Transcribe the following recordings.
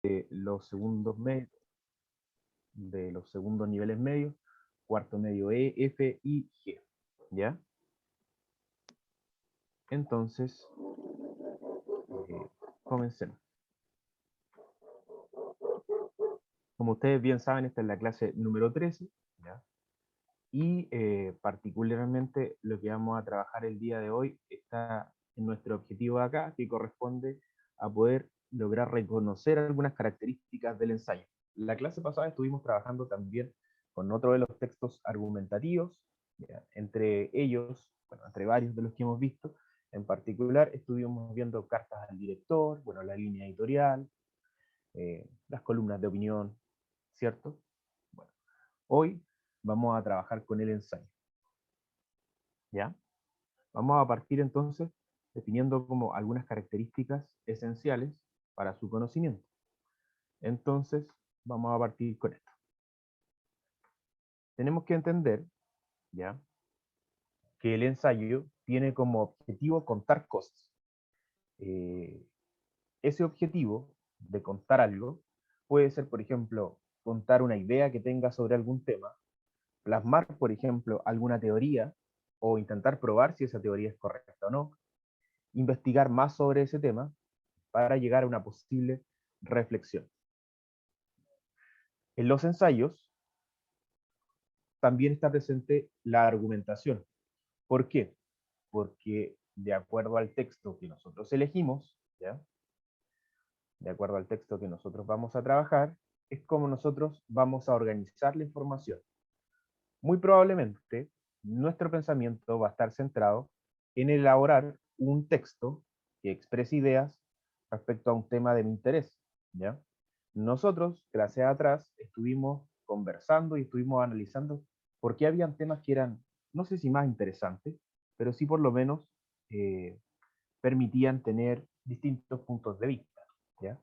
los segundos medios, de los segundos niveles medios, cuarto medio E, F y G, ¿ya? Entonces, comencemos. Como ustedes bien saben, esta es la clase número 13, ¿ya? Y particularmente lo que vamos a trabajar el día de hoy está en nuestro objetivo de acá, que corresponde a poder lograr reconocer algunas características del ensayo. La clase pasada estuvimos trabajando también con otro de los textos argumentativos, ¿ya? Entre ellos, bueno, entre varios de los que hemos visto, en particular estuvimos viendo cartas al director, bueno, la línea editorial, las columnas de opinión, ¿cierto? Bueno, hoy vamos a trabajar con el ensayo, ¿ya? Vamos a partir entonces definiendo como algunas características esenciales para su conocimiento. Entonces, vamos a partir con esto. Tenemos que entender, ¿ya?, que el ensayo tiene como objetivo contar cosas. Eh, Ese objetivo de contar algo puede ser, por ejemplo, contar una idea que tenga sobre algún tema, plasmar, por ejemplo, alguna teoría o intentar probar si esa teoría es correcta o no, investigar más sobre ese tema para llegar a una posible reflexión. En los ensayos también está presente la argumentación. ¿Por qué? Porque de acuerdo al texto que nosotros elegimos, ¿ya?, de acuerdo al texto que nosotros vamos a trabajar, es como nosotros vamos a organizar la información. Muy probablemente, nuestro pensamiento va a estar centrado en elaborar un texto que exprese ideas respecto a un tema de mi interés, ¿ya? Nosotros, clase atrás, estuvimos conversando y estuvimos analizando por qué habían temas que eran, no sé si más interesantes, pero sí por lo menos eh, permitían tener distintos puntos de vista, ¿ya?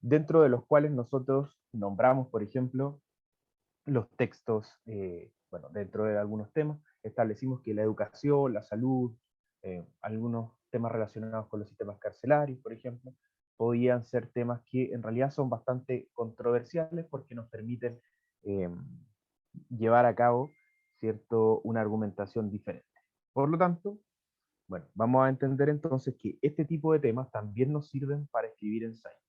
Dentro de los cuales nosotros nombramos, por ejemplo, los textos, bueno, dentro de algunos temas, establecimos que la educación, la salud, algunos temas relacionados con los sistemas carcelarios, por ejemplo, podían ser temas que en realidad son bastante controversiales porque nos permiten eh, llevar a cabo, ¿cierto?, una argumentación diferente. Por lo tanto, bueno, vamos a entender entonces que este tipo de temas también nos sirven para escribir ensayos,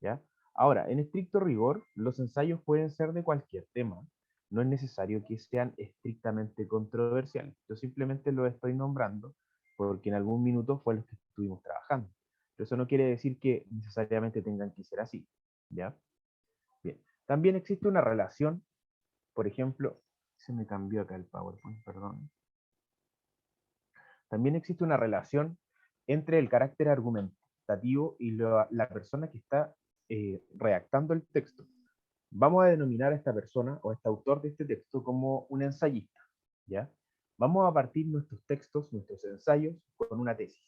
¿ya? Ahora, en estricto rigor, los ensayos pueden ser de cualquier tema. No es necesario que sean estrictamente controversiales. Yo simplemente lo estoy nombrando porque en algún minuto fue lo que estuvimos trabajando. Pero eso no quiere decir que necesariamente tengan que ser así, ¿ya? Bien. También existe una relación, por ejemplo, se me cambió acá el PowerPoint, perdón. También existe una relación entre el carácter argumentativo y la persona que está redactando el texto. Vamos a denominar a esta persona o a este autor de este texto como un ensayista, ¿ya? Vamos a partir nuestros textos, nuestros ensayos, con una tesis.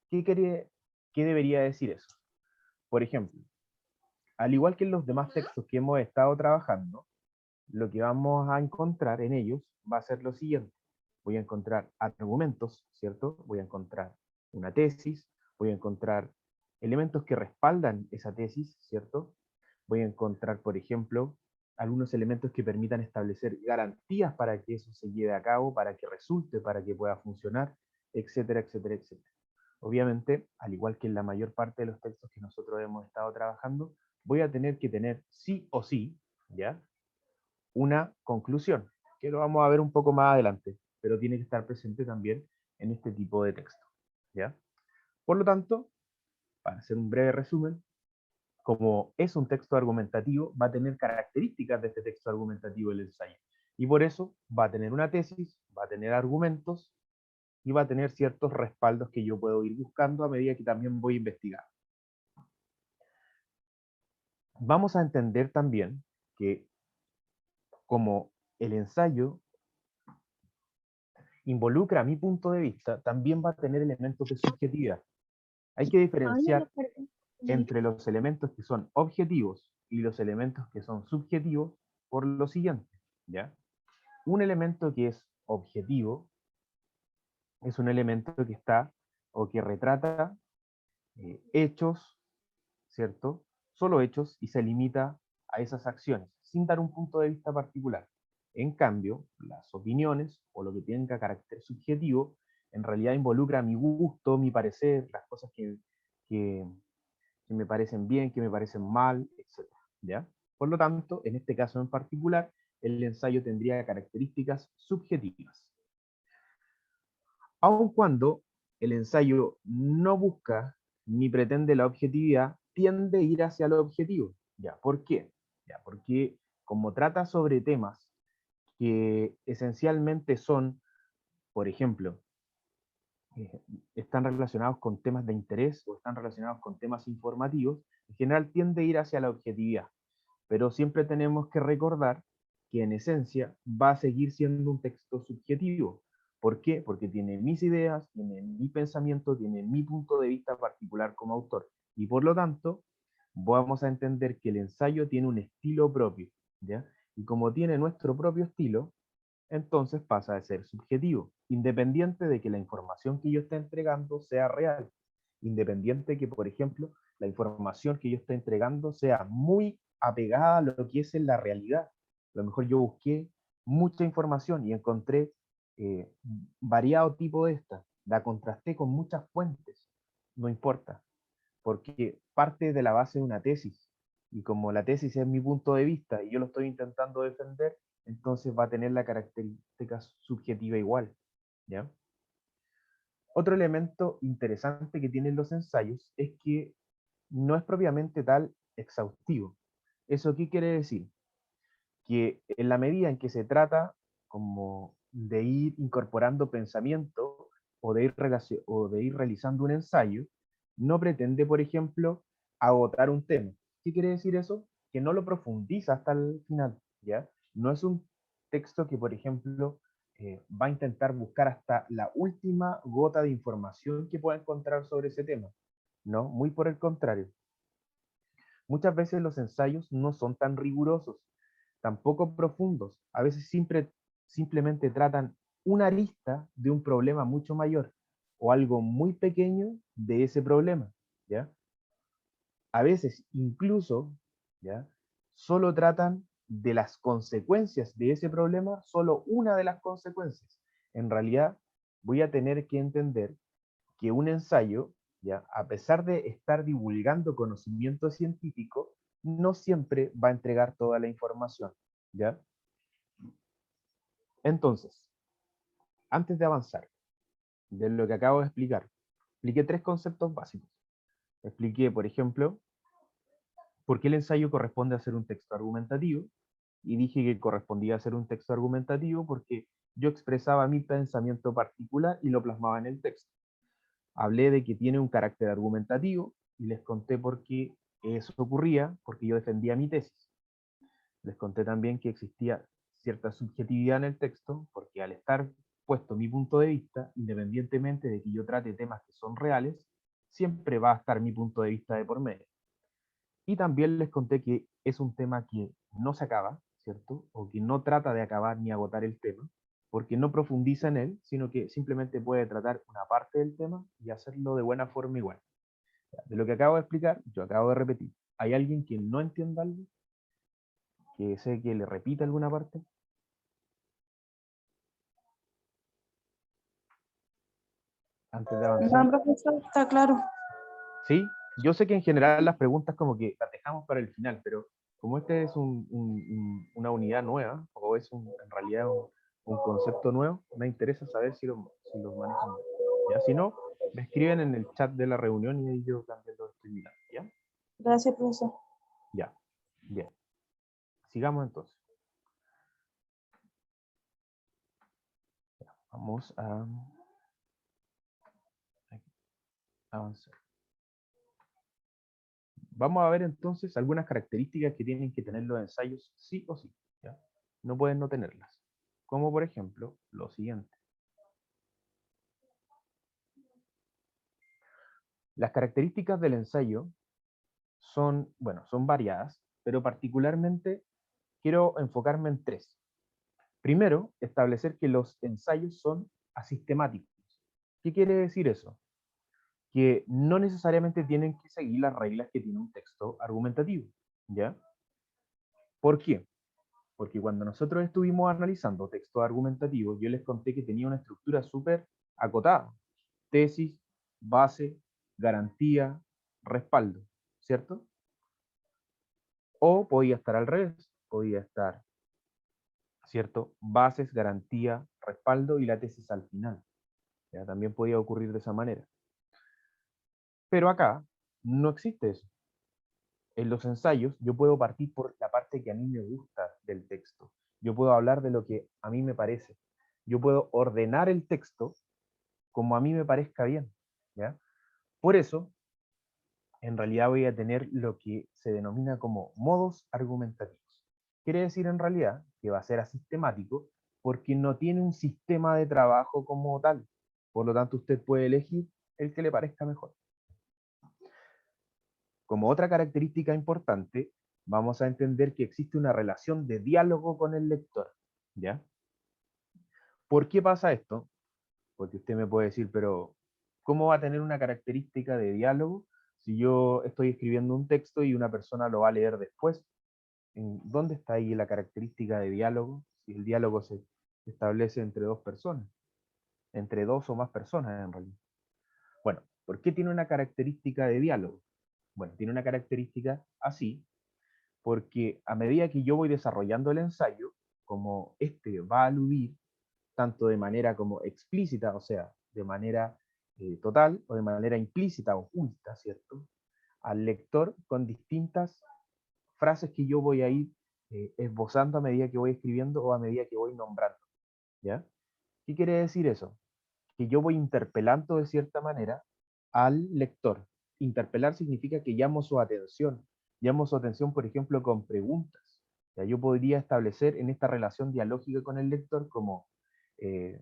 ¿Qué debería decir eso? Por ejemplo, al igual que en los demás textos que hemos estado trabajando, lo que vamos a encontrar en ellos va a ser lo siguiente. Voy a encontrar argumentos, ¿cierto? Voy a encontrar una tesis, voy a encontrar elementos que respaldan esa tesis, ¿cierto? Voy a encontrar, por ejemplo, algunos elementos que permitan establecer garantías para que eso se lleve a cabo, para que resulte, para que pueda funcionar, etcétera, etcétera, etcétera. Obviamente, al igual que en la mayor parte de los textos que nosotros hemos estado trabajando, voy a tener que tener sí o sí, ¿ya?, una conclusión, que lo vamos a ver un poco más adelante, pero tiene que estar presente también en este tipo de texto, ¿ya? Por lo tanto, para hacer un breve resumen, como es un texto argumentativo, va a tener características de este texto argumentativo el ensayo. Y por eso va a tener una tesis, va a tener argumentos y va a tener ciertos respaldos que yo puedo ir buscando a medida que también voy a investigar. Vamos a entender también que como el ensayo involucra mi punto de vista, también va a tener elementos de subjetividad. Hay que diferenciar entre los elementos que son objetivos y los elementos que son subjetivos por lo siguiente, ¿ya? Un elemento que es objetivo es un elemento que está o que retrata hechos, ¿cierto?, solo hechos y se limita a esas acciones, sin dar un punto de vista particular. En cambio, las opiniones, o lo que tenga carácter subjetivo, en realidad involucra mi gusto, mi parecer, las cosas que, que me parecen bien, que me parecen mal, etc. ¿Ya? Por lo tanto, en este caso en particular, el ensayo tendría características subjetivas. Aun cuando el ensayo no busca ni pretende la objetividad, tiende a ir hacia lo objetivo. ¿Ya? ¿Por qué? ¿Ya? Porque como trata sobre temas que esencialmente son, por ejemplo, están relacionados con temas de interés o están relacionados con temas informativos, en general tiende a ir hacia la objetividad. Pero siempre tenemos que recordar que en esencia va a seguir siendo un texto subjetivo. ¿Por qué? Porque tiene mis ideas, tiene mi pensamiento, tiene mi punto de vista particular como autor. Y por lo tanto, vamos a entender que el ensayo tiene un estilo propio, ¿ya? Y como tiene nuestro propio estilo, entonces pasa a ser subjetivo, independiente de que la información que yo esté entregando sea real, independiente de que, por ejemplo, la información que yo esté entregando sea muy apegada a lo que es en la realidad. A lo mejor yo busqué mucha información y encontré eh, variado tipo de esta, la contrasté con muchas fuentes, no importa, porque parte de la base de una tesis, y como la tesis es mi punto de vista y yo lo estoy intentando defender, entonces va a tener la característica subjetiva igual, ¿ya? Otro elemento interesante que tienen los ensayos es que no es propiamente tal exhaustivo. ¿Eso qué quiere decir? Que en la medida en que se trata como de ir incorporando pensamiento o de ir realizando un ensayo, no pretende, por ejemplo, agotar un tema. ¿Qué quiere decir eso? Que no lo profundiza hasta el final, ¿ya? No es un texto que, por ejemplo, va a intentar buscar hasta la última gota de información que pueda encontrar sobre ese tema. No, muy por el contrario. Muchas veces los ensayos no son tan rigurosos, tampoco profundos. A veces simplemente tratan una arista de un problema mucho mayor o algo muy pequeño de ese problema, ¿ya? A veces incluso, ¿ya? Solo tratan de las consecuencias de ese problema, solo una de las consecuencias. En realidad, voy a tener que entender que un ensayo, ¿ya? A pesar de estar divulgando conocimiento científico, no siempre va a entregar toda la información, ¿ya? Entonces, antes de avanzar de lo que acabo de explicar, expliqué tres conceptos básicos. Expliqué, por ejemplo, por qué el ensayo corresponde a ser un texto argumentativo, y dije que correspondía a ser un texto argumentativo porque yo expresaba mi pensamiento particular y lo plasmaba en el texto. Hablé de que tiene un carácter argumentativo y les conté por qué eso ocurría, porque yo defendía mi tesis. Les conté también que existía cierta subjetividad en el texto, porque al estar puesto mi punto de vista, independientemente de que yo trate temas que son reales, siempre va a estar mi punto de vista de por medio. Y también les conté que es un tema que no se acaba, ¿cierto? O que no trata de acabar ni agotar el tema, porque no profundiza en él, sino que simplemente puede tratar una parte del tema y hacerlo de buena forma igual. De lo que acabo de explicar, yo acabo de repetir. ¿Hay alguien que no entienda algo? ¿Que sé que le repita alguna parte? Antes de avanzar. No, profesor, está claro. Sí, yo sé que en general las preguntas como que las dejamos para el final, pero como este es una unidad nueva, o es en realidad un concepto nuevo, me interesa saber si lo manejan bien. ¿Ya? Si no, me escriben en el chat de la reunión y ahí yo también lo estoy mirando. ¿Ya? Gracias, profesor. Ya. Bien. Sigamos entonces. Vamos a avanzar. Vamos a ver entonces algunas características que tienen que tener los ensayos sí o sí. ¿Ya? No pueden no tenerlas. Como por ejemplo lo siguiente. Las características del ensayo son, bueno, son variadas, pero particularmente quiero enfocarme en tres. Primero, establecer que los ensayos son asistemáticos. ¿Qué quiere decir eso? que no necesariamente tienen que seguir las reglas que tiene un texto argumentativo, ¿ya? ¿Por qué? Porque cuando nosotros estuvimos analizando textos argumentativos, yo les conté que tenía una estructura súper acotada. Tesis, base, garantía, respaldo, ¿cierto? O podía estar al revés, podía estar, ¿cierto? Bases, garantía, respaldo y la tesis al final. ¿Ya? También podía ocurrir de esa manera. Pero acá no existe eso. En los ensayos yo puedo partir por la parte que a mí me gusta del texto. Yo puedo hablar de lo que a mí me parece. Yo puedo ordenar el texto como a mí me parezca bien, ¿ya? Por eso, en realidad voy a tener lo que se denomina como modos argumentativos. Quiere decir en realidad que va a ser asistemático porque no tiene un sistema de trabajo como tal. Por lo tanto, usted puede elegir el que le parezca mejor. Como otra característica importante, vamos a entender que existe una relación de diálogo con el lector, ¿ya? ¿Por qué pasa esto? Porque usted me puede decir, pero ¿cómo va a tener una característica de diálogo si yo estoy escribiendo un texto y una persona lo va a leer después? ¿Dónde está ahí la característica de diálogo? Si el diálogo se establece entre dos personas, entre dos o más personas en realidad. Bueno, ¿por qué tiene una característica de diálogo? Bueno, tiene una característica así porque a medida que yo voy desarrollando el ensayo, como este va a aludir tanto de manera como explícita, o sea, de manera total o de manera implícita, oculta, ¿cierto? Al lector con distintas frases que yo voy a ir esbozando a medida que voy escribiendo o a medida que voy nombrando, ¿ya? ¿Qué quiere decir eso? Que yo voy interpelando de cierta manera al lector. Interpelar significa que llamo su atención, por ejemplo, con preguntas. Ya yo podría establecer en esta relación dialógica con el lector como, eh,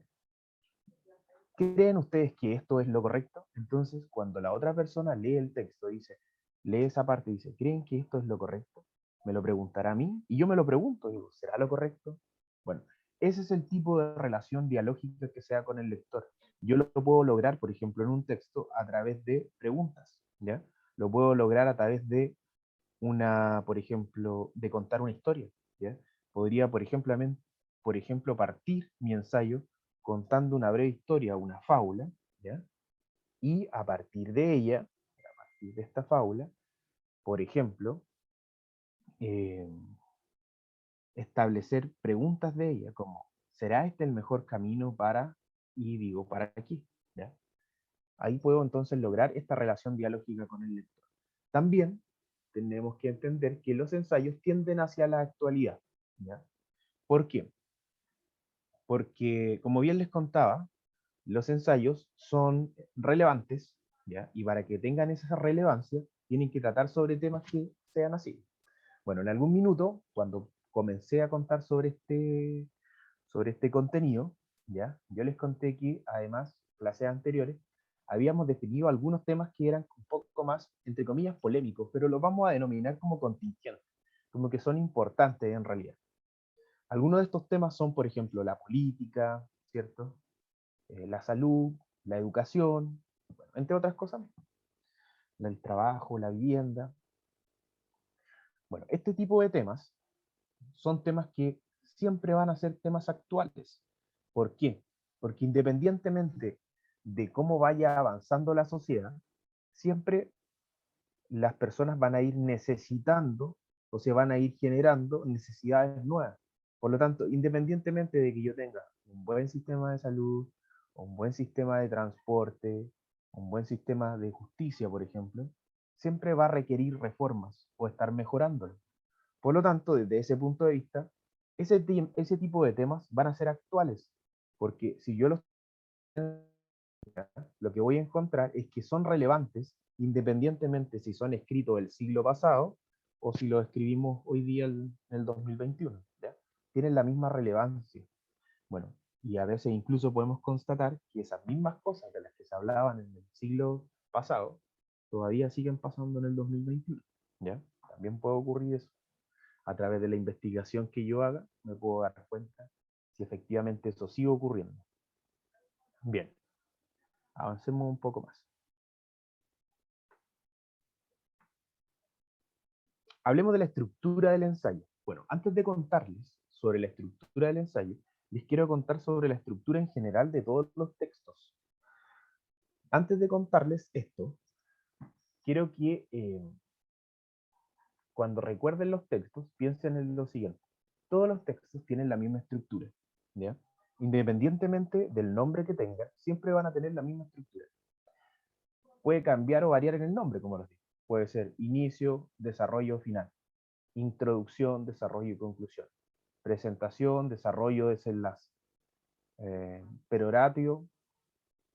¿creen ustedes que esto es lo correcto? Entonces, cuando la otra persona lee el texto, lee esa parte y dice, ¿creen que esto es lo correcto? Me lo preguntará a mí y yo me lo pregunto, digo, ¿será lo correcto? Bueno, ese es el tipo de relación dialógica que se da con el lector. Yo lo puedo lograr, por ejemplo, en un texto a través de preguntas, ¿ya? Lo puedo lograr a través de por ejemplo, de contar una historia, ¿ya? Podría, por ejemplo, partir mi ensayo contando una breve historia, una fábula, ¿ya? Y a partir de ella, a partir de esta fábula, por ejemplo, eh, establecer preguntas de ella, como, ¿será este el mejor camino para, y digo, para aquí? ¿Ya? Ahí puedo entonces lograr esta relación dialógica con el lector. También tenemos que entender que los ensayos tienden hacia la actualidad, ¿ya? ¿Por qué? Porque, como bien les contaba, los ensayos son relevantes, ¿ya? Y para que tengan esa relevancia, tienen que tratar sobre temas que sean así. Bueno, en algún minuto, cuando comencé a contar sobre este contenido, ¿ya? Yo les conté que, además, clases anteriores, habíamos definido algunos temas que eran un poco más, entre comillas, polémicos, pero los vamos a denominar como contingentes, como que son importantes en realidad. Algunos de estos temas son, por ejemplo, la política, ¿cierto? La salud, la educación, bueno, entre otras cosas, el trabajo, la vivienda. Bueno, este tipo de temas son temas que siempre van a ser temas actuales. ¿Por qué? Porque independientemente de cómo vaya avanzando la sociedad, siempre las personas van a ir necesitando o se van a ir generando necesidades nuevas. Por lo tanto, independientemente de que yo tenga un buen sistema de salud, un buen sistema de transporte, un buen sistema de justicia, por ejemplo, siempre va a requerir reformas o estar mejorándolo. Por lo tanto, desde ese punto de vista, ese tipo de temas van a ser actuales, porque si yo los lo que voy a encontrar es que son relevantes independientemente si son escritos del siglo pasado o si los escribimos hoy día en el 2021. ¿Ya? Tienen la misma relevancia. Bueno, y a veces incluso podemos constatar que esas mismas cosas de las que se hablaban en el siglo pasado todavía siguen pasando en el 2021. ¿Ya? También puede ocurrir eso. A través de la investigación que yo haga, me puedo dar cuenta si efectivamente eso sigue ocurriendo. Bien, avancemos un poco más. Hablemos de la estructura del ensayo. Bueno, antes de contarles sobre la estructura del ensayo, les quiero contar sobre la estructura en general de todos los textos. Antes de contarles esto, quiero que cuando recuerden los textos, piensen en lo siguiente. Todos los textos tienen la misma estructura, ¿ya? Independientemente del nombre que tengan, siempre van a tener la misma estructura. Puede cambiar o variar en el nombre, como les digo. Puede ser inicio, desarrollo, final. Introducción, desarrollo y conclusión. Presentación, desarrollo, desenlace. Peroratio,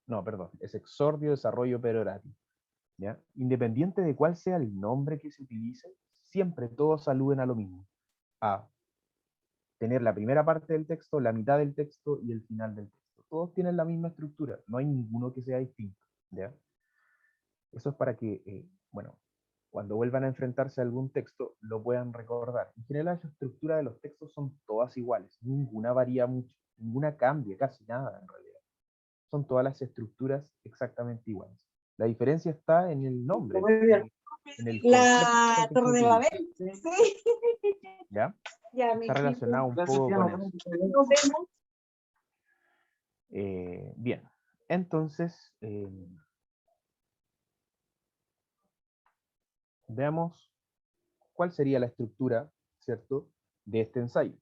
no, perdón, es exordio, desarrollo, peroratio. ¿Ya? Independiente de cuál sea el nombre que se utilice, siempre todos aluden a lo mismo. A tener la primera parte del texto, la mitad del texto y el final del texto. Todos tienen la misma estructura, no hay ninguno que sea distinto. ¿Ya? Eso es para que, bueno, cuando vuelvan a enfrentarse a algún texto, lo puedan recordar. En general, la estructura de los textos son todas iguales, ninguna varía mucho, ninguna cambia, casi nada en realidad. Son todas las estructuras exactamente iguales. La diferencia está en el nombre, en el La concepto que se Torre de utiliza. Babel. Sí. ¿Ya? Ya, Está relacionado un poco con eso. Nos vemos. Bien, entonces, veamos cuál sería la estructura, ¿cierto?, de este ensayo.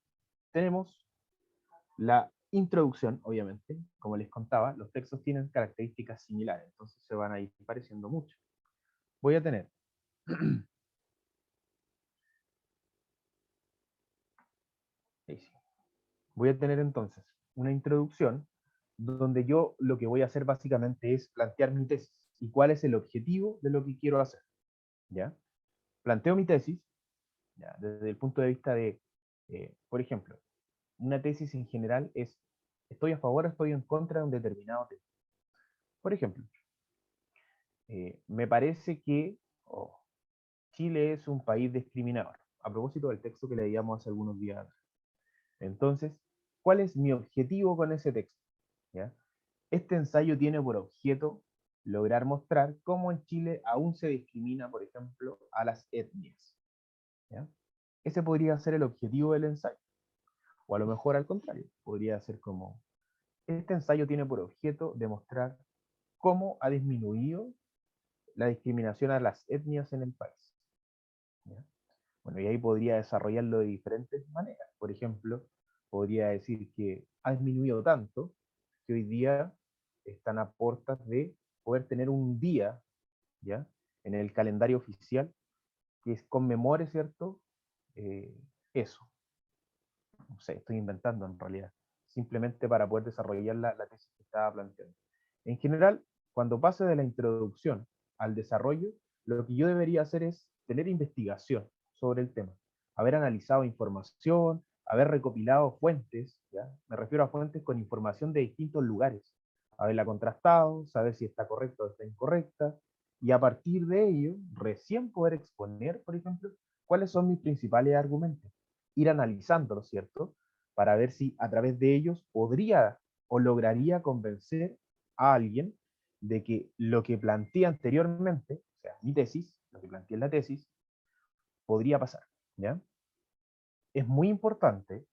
Tenemos la introducción, obviamente, como les contaba, los textos tienen características similares, entonces se van a ir pareciendo mucho. Voy a tener voy a tener entonces una introducción donde yo lo que voy a hacer básicamente es plantear mi tesis y cuál es el objetivo de lo que quiero hacer. ¿Ya? Planteo mi tesis, ¿ya?, desde el punto de vista de, por ejemplo, una tesis en general es, estoy a favor o estoy en contra de un determinado tema. Por ejemplo, me parece que Chile es un país discriminador, a propósito del texto que leíamos hace algunos días atrás. Entonces, ¿cuál es mi objetivo con ese texto? ¿Ya? Este ensayo tiene por objeto lograr mostrar cómo en Chile aún se discrimina, por ejemplo, a las etnias. ¿Ya? Ese podría ser el objetivo del ensayo. O a lo mejor al contrario, podría ser como, este ensayo tiene por objeto demostrar cómo ha disminuido la discriminación a las etnias en el país. ¿Ya? Bueno, y ahí podría desarrollarlo de diferentes maneras. Por ejemplo, podría decir que ha disminuido tanto que hoy día están a puertas de poder tener un día, ¿ya?, en el calendario oficial que conmemore, ¿cierto?, eh, eso. No sé, estoy inventando en realidad, simplemente para poder desarrollar la tesis que estaba planteando. En general, cuando pase de la introducción al desarrollo, lo que yo debería hacer es tener investigación sobre el tema, haber analizado información, haber recopilado fuentes, ¿ya? Me refiero a fuentes con información de distintos lugares, haberla contrastado, saber si está correcta o está incorrecta, y a partir de ello, recién poder exponer, por ejemplo, cuáles son mis principales argumentos, ir analizándolos, ¿cierto?, para ver si a través de ellos podría o lograría convencer a alguien de que lo que planteé anteriormente, o sea, mi tesis, lo que planteé en la tesis, podría pasar, ¿ya? Es muy importante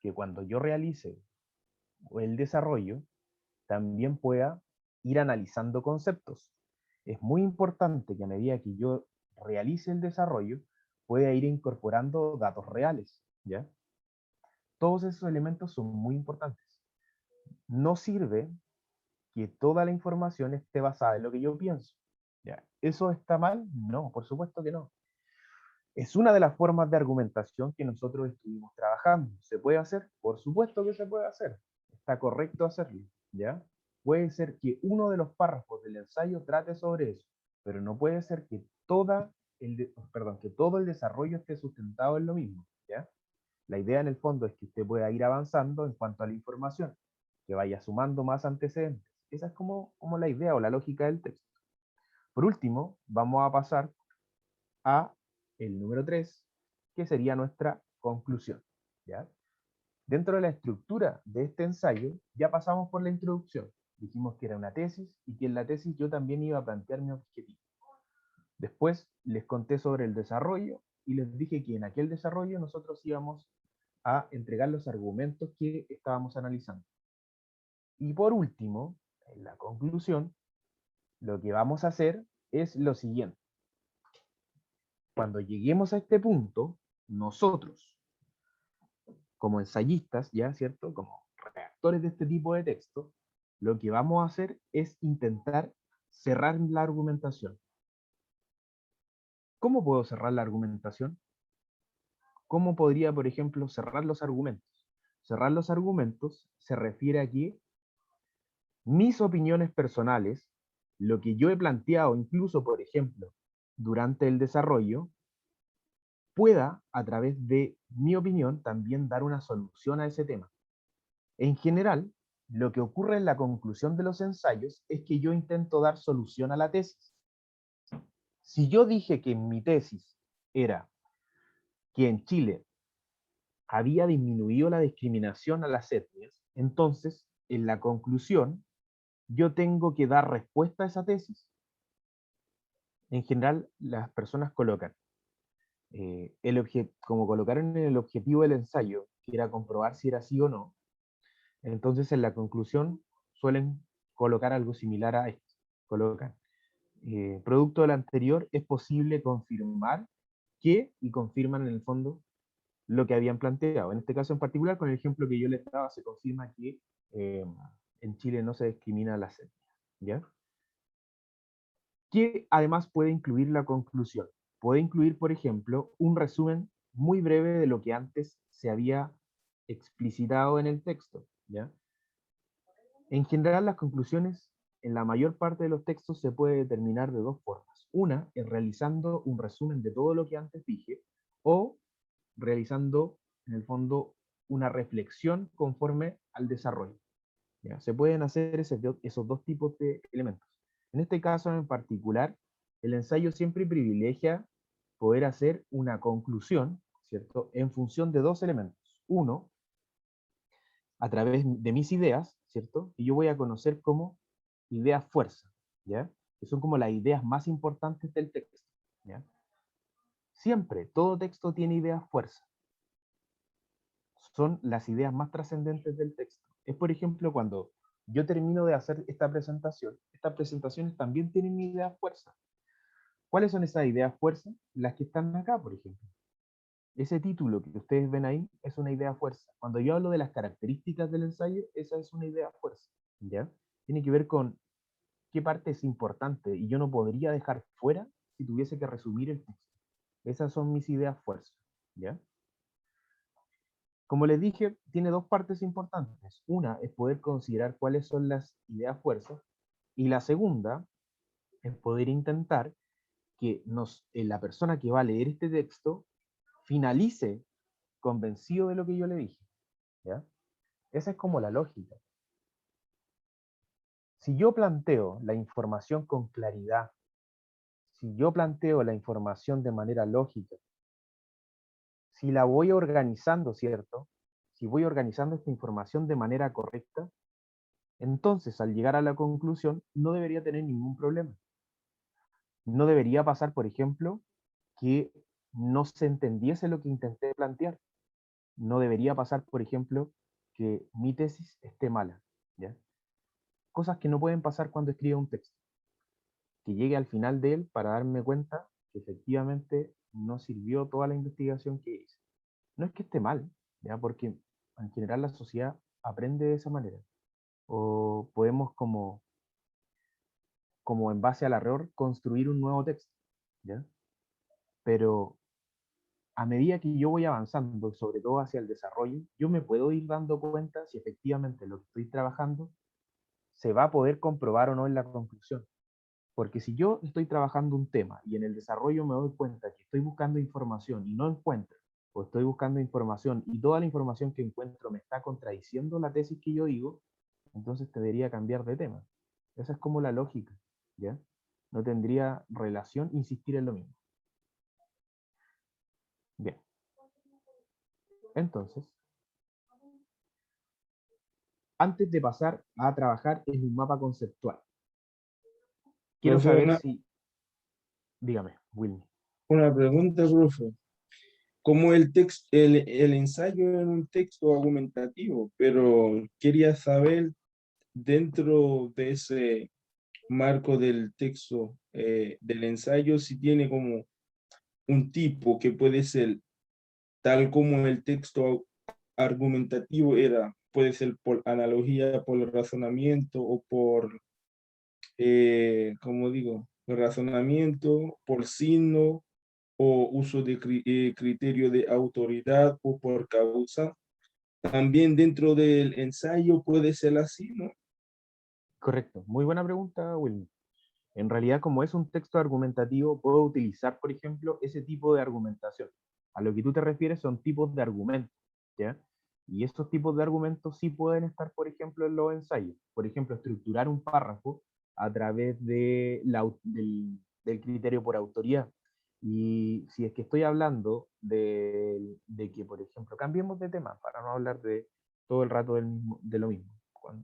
que cuando yo realice el desarrollo, también pueda ir analizando conceptos. Es muy importante que a medida que yo realice el desarrollo, pueda ir incorporando datos reales, ¿ya? Todos esos elementos son muy importantes. No sirve que toda la información esté basada en lo que yo pienso. ¿Ya? ¿Eso está mal? No, por supuesto que no. Es una de las formas de argumentación que nosotros estuvimos trabajando. ¿Se puede hacer? Por supuesto que se puede hacer. Está correcto hacerlo, ¿ya? Puede ser que uno de los párrafos del ensayo trate sobre eso, pero no puede ser que que todo el desarrollo esté sustentado en lo mismo, ¿ya? La idea en el fondo es que usted pueda ir avanzando en cuanto a la información, que vaya sumando más antecedentes. Esa es como la idea o la lógica del texto. Por último, vamos a pasar a el número 3, que sería nuestra conclusión, ¿ya? Dentro de la estructura de este ensayo, ya pasamos por la introducción. Dijimos que era una tesis y que en la tesis yo también iba a plantear mi objetivo. Después les conté sobre el desarrollo y les dije que en aquel desarrollo nosotros íbamos a entregar los argumentos que estábamos analizando. Y por último, en la conclusión, lo que vamos a hacer es lo siguiente. Cuando lleguemos a este punto, nosotros, como ensayistas, ¿ya? ¿Cierto? Como redactores de este tipo de texto, lo que vamos a hacer es intentar cerrar la argumentación. ¿Cómo puedo cerrar la argumentación? ¿Cómo podría, por ejemplo, cerrar los argumentos? Cerrar los argumentos se refiere a que mis opiniones personales, lo que yo he planteado, incluso, por ejemplo, durante el desarrollo, pueda, a través de mi opinión, también dar una solución a ese tema. En general, lo que ocurre en la conclusión de los ensayos es que yo intento dar solución a la tesis. Si yo dije que mi tesis era que en Chile había disminuido la discriminación a las etnias, entonces, en la conclusión, yo tengo que dar respuesta a esa tesis. En general, las personas colocan, como colocaron en el objetivo del ensayo, que era comprobar si era sí o no, entonces en la conclusión suelen colocar algo similar a esto. Colocan, producto del anterior, es posible confirmar que, y confirman en el fondo lo que habían planteado. En este caso en particular, con el ejemplo que yo les daba, se confirma que en Chile no se discrimina a las etnias, ¿ya? Que además puede incluir la conclusión. Puede incluir, por ejemplo, un resumen muy breve de lo que antes se había explicitado en el texto, ¿ya? En general, las conclusiones en la mayor parte de los textos se puede determinar de dos formas. Una es realizando un resumen de todo lo que antes dije, o realizando, en el fondo, una reflexión conforme al desarrollo. ¿Ya? Se pueden hacer esos dos tipos de elementos. En este caso en particular, el ensayo siempre privilegia poder hacer una conclusión, ¿cierto?, en función de dos elementos. Uno, a través de mis ideas, ¿cierto?, y yo voy a conocer como ideas fuerza, ¿ya?, que son como las ideas más importantes del texto, ¿ya? Siempre, todo texto tiene ideas fuerza. Son las ideas más trascendentes del texto. Es, por ejemplo, cuando yo termino de hacer esta presentación, estas presentaciones también tienen ideas fuerza. ¿Cuáles son esas ideas fuerza? Las que están acá, por ejemplo. Ese título que ustedes ven ahí es una idea fuerza. Cuando yo hablo de las características del ensayo, esa es una idea fuerza, ¿ya? Tiene que ver con qué parte es importante y yo no podría dejar fuera si tuviese que resumir el texto. Esas son mis ideas fuerza, ¿ya? Como les dije, tiene dos partes importantes. Una es poder considerar cuáles son las ideas fuerza, y la segunda es poder intentar que la persona que va a leer este texto finalice convencido de lo que yo le dije, ¿ya? Esa es como la lógica. Si yo planteo la información con claridad, si yo planteo la información de manera lógica, si la voy organizando, ¿cierto? Si voy organizando esta información de manera correcta, entonces al llegar a la conclusión no debería tener ningún problema. No debería pasar, por ejemplo, que no se entendiese lo que intenté plantear. No debería pasar, por ejemplo, que mi tesis esté mala, ¿ya? Cosas que no pueden pasar cuando escribo un texto. Que llegue al final de él para darme cuenta que efectivamente no sirvió toda la investigación que hice. No es que esté mal, ¿ya? Porque en general la sociedad aprende de esa manera. O podemos como en base al error construir un nuevo texto, ¿ya? Pero a medida que yo voy avanzando, sobre todo hacia el desarrollo, yo me puedo ir dando cuenta si efectivamente lo que estoy trabajando se va a poder comprobar o no en la conclusión. Porque si yo estoy trabajando un tema y en el desarrollo me doy cuenta que estoy buscando información y no encuentro, o estoy buscando información y toda la información que encuentro me está contradiciendo la tesis que yo digo, entonces debería cambiar de tema. Esa es como la lógica, ¿ya? No tendría relación insistir en lo mismo. Bien. Entonces, antes de pasar a trabajar en un mapa conceptual, quiero Profe, saber si... Dígame, Wilmy. una pregunta, profe. como el ensayo era un texto argumentativo, pero quería saber dentro de ese marco del texto del ensayo si tiene como un tipo que puede ser tal como el texto argumentativo era, puede ser por analogía, por razonamiento o por, como digo, razonamiento, por signo o uso de criterio de autoridad o por causa. También dentro del ensayo puede ser así, ¿no? Correcto. Muy buena pregunta, Wilmer. En realidad, como es un texto argumentativo, puedo utilizar, por ejemplo, ese tipo de argumentación. A lo que tú te refieres son tipos de argumentos, ¿ya? Y estos tipos de argumentos sí pueden estar, por ejemplo, en los ensayos. Por ejemplo, estructurar un párrafo a través del criterio por autoridad. Y si es que estoy hablando de que, por ejemplo, cambiemos de tema para no hablar de todo el rato de lo mismo,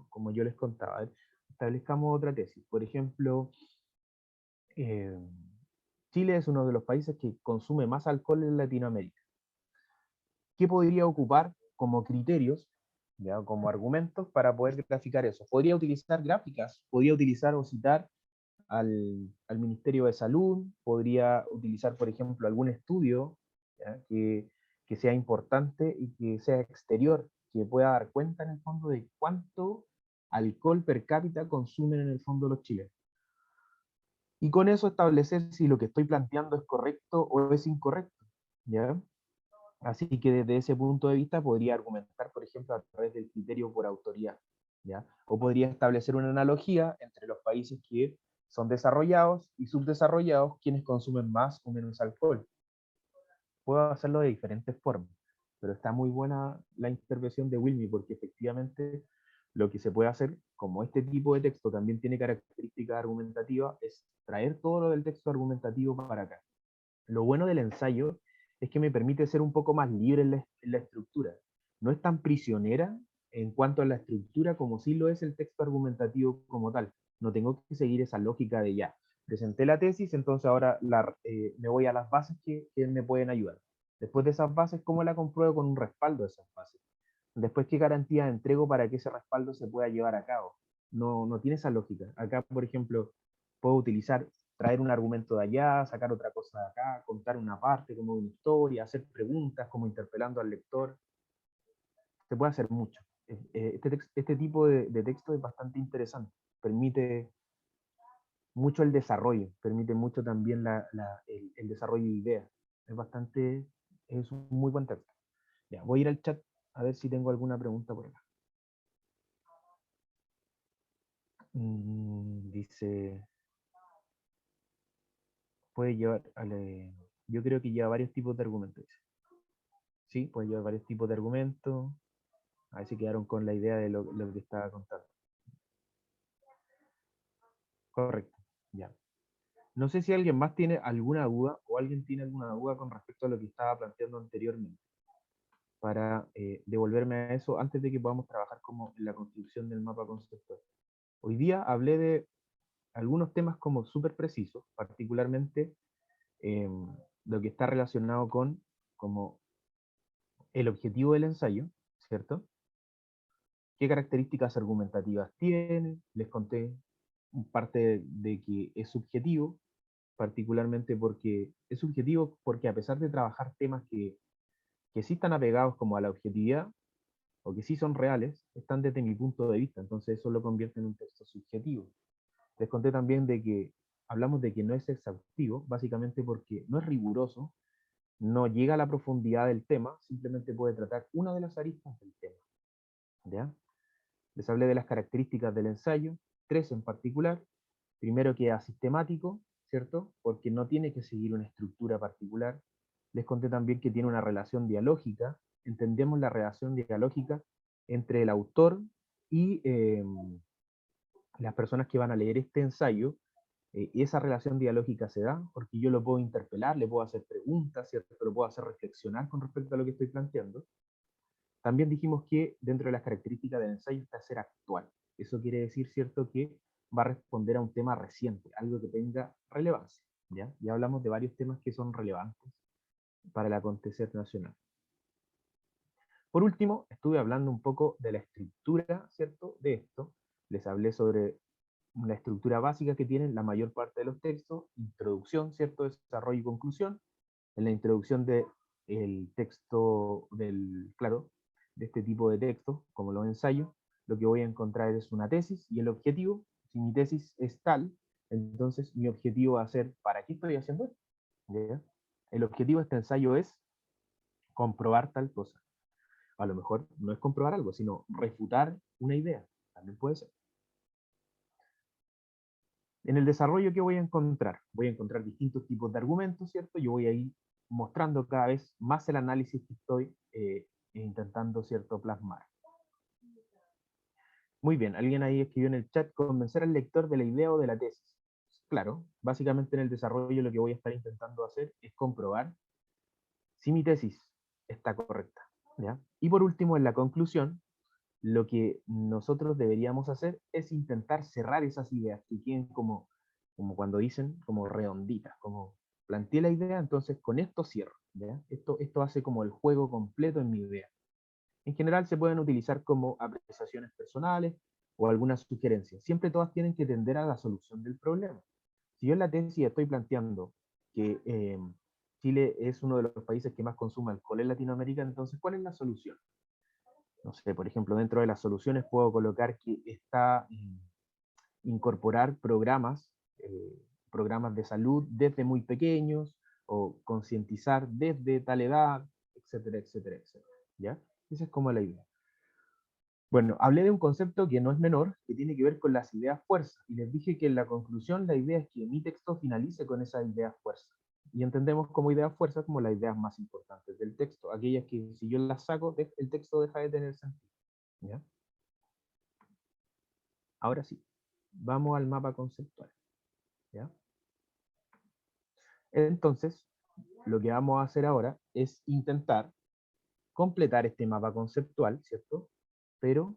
como yo les contaba, establezcamos otra tesis. Por ejemplo, eh, Chile es uno de los países que consume más alcohol en Latinoamérica. ¿Qué podría ocupar como criterios, ya, como argumentos para poder graficar eso? Podría utilizar gráficas, podría utilizar o citar al Ministerio de Salud, podría utilizar, por ejemplo, algún estudio, ¿ya? Que sea importante y que sea exterior, que pueda dar cuenta en el fondo de cuánto alcohol per cápita consumen en el fondo los chilenos. Y con eso establecer si lo que estoy planteando es correcto o es incorrecto, ¿ya? Así que desde ese punto de vista podría argumentar, por ejemplo, a través del criterio por autoridad, ¿ya? O podría establecer una analogía entre los países que son desarrollados y subdesarrollados, quienes consumen más o menos alcohol. Puedo hacerlo de diferentes formas, pero está muy buena la intervención de Wilmy, porque efectivamente lo que se puede hacer, como este tipo de texto también tiene características argumentativas, es traer todo lo del texto argumentativo para acá. Lo bueno del ensayo es que me permite ser un poco más libre en la estructura. No es tan prisionera en cuanto a la estructura como sí lo es el texto argumentativo como tal. No tengo que seguir esa lógica de ya. Presenté la tesis, entonces ahora me voy a las bases que me pueden ayudar. Después de esas bases, ¿cómo la compruebo con un respaldo de esas bases? Después, ¿qué garantía entrego para que ese respaldo se pueda llevar a cabo? No tiene esa lógica. Acá, por ejemplo, puedo utilizar, traer un argumento de allá, sacar otra cosa de acá, contar una parte como una historia, hacer preguntas como interpelando al lector. Se puede hacer mucho. Este tipo de texto es bastante interesante. Permite mucho el desarrollo, permite mucho también el desarrollo de ideas. Es un muy buen texto. Ya, voy a ir al chat a ver si tengo alguna pregunta por acá. Dice, puede llevar, yo creo que lleva varios tipos de argumentos. Sí, puede llevar varios tipos de argumentos. A ver si quedaron con la idea de lo que estaba contando. Correcto, ya. No sé si alguien más tiene alguna duda o alguien tiene alguna duda con respecto a lo que estaba planteando anteriormente para devolverme a eso antes de que podamos trabajar como en la construcción del mapa conceptual. Hoy día hablé de algunos temas como súper precisos, particularmente lo que está relacionado con como el objetivo del ensayo, ¿cierto? ¿Qué características argumentativas tiene? Les conté parte de que es subjetivo, particularmente porque es subjetivo porque a pesar de trabajar temas que sí están apegados como a la objetividad, o que sí son reales, están desde mi punto de vista, entonces eso lo convierte en un texto subjetivo. Les conté también de que hablamos de que no es exhaustivo, básicamente porque no es riguroso, no llega a la profundidad del tema, simplemente puede tratar una de las aristas del tema. ¿Ya? Les hablé de las características del ensayo, tres en particular. Primero, que es asistemático, ¿cierto? Porque no tiene que seguir una estructura particular. Les conté también que tiene una relación dialógica. Entendemos la relación dialógica entre el autor y las personas que van a leer este ensayo. Y esa relación dialógica se da porque yo lo puedo interpelar, le puedo hacer preguntas, ¿cierto? Lo puedo hacer reflexionar con respecto a lo que estoy planteando. También dijimos que dentro de las características del ensayo está ser actual. Eso quiere decir, ¿cierto?, que va a responder a un tema reciente, algo que tenga relevancia. ¿Ya? Ya hablamos de varios temas que son relevantes para el acontecer nacional. Por último, estuve hablando un poco de la estructura, ¿cierto?, de esto. Les hablé sobre una estructura básica que tienen la mayor parte de los textos: introducción, ¿cierto?, desarrollo y conclusión. En la introducción del texto, claro, de este tipo de textos, como los ensayos, lo que voy a encontrar es una tesis y el objetivo. Si mi tesis es tal, entonces mi objetivo va a ser: ¿para qué estoy haciendo esto? ¿Ya? El objetivo de este ensayo es comprobar tal cosa. A lo mejor no es comprobar algo, sino refutar una idea. También puede ser. En el desarrollo, ¿qué voy a encontrar? Voy a encontrar distintos tipos de argumentos, ¿cierto? Yo voy a ir mostrando cada vez más el análisis que estoy intentando, ¿cierto?, plasmar. Muy bien, alguien ahí escribió en el chat: convencer al lector de la idea o de la tesis. Claro, básicamente en el desarrollo lo que voy a estar intentando hacer es comprobar si mi tesis está correcta, ¿ya? Y por último, en la conclusión, lo que nosotros deberíamos hacer es intentar cerrar esas ideas que queden como cuando dicen, como redonditas, como planteé la idea, entonces con esto cierro, ¿ya? Esto hace como el juego completo en mi idea. En general se pueden utilizar como apreciaciones personales o algunas sugerencias. Siempre todas tienen que tender a la solución del problema. Si yo en la tesis estoy planteando que Chile es uno de los países que más consume alcohol en Latinoamérica, entonces, ¿cuál es la solución? No sé, por ejemplo, dentro de las soluciones puedo colocar que está incorporar programas de salud desde muy pequeños, o concientizar desde tal edad, etcétera, etcétera, etcétera. ¿Ya? Esa es como la idea. Bueno, hablé de un concepto que no es menor, que tiene que ver con las ideas fuerza, y les dije que en la conclusión la idea es que mi texto finalice con esas ideas fuerza. Y entendemos como ideas fuerza como las ideas más importantes del texto, aquellas que si yo las saco, el texto deja de tener sentido. ¿Ya? Ahora sí, vamos al mapa conceptual. ¿Ya? Entonces, lo que vamos a hacer ahora es intentar completar este mapa conceptual, ¿cierto? Pero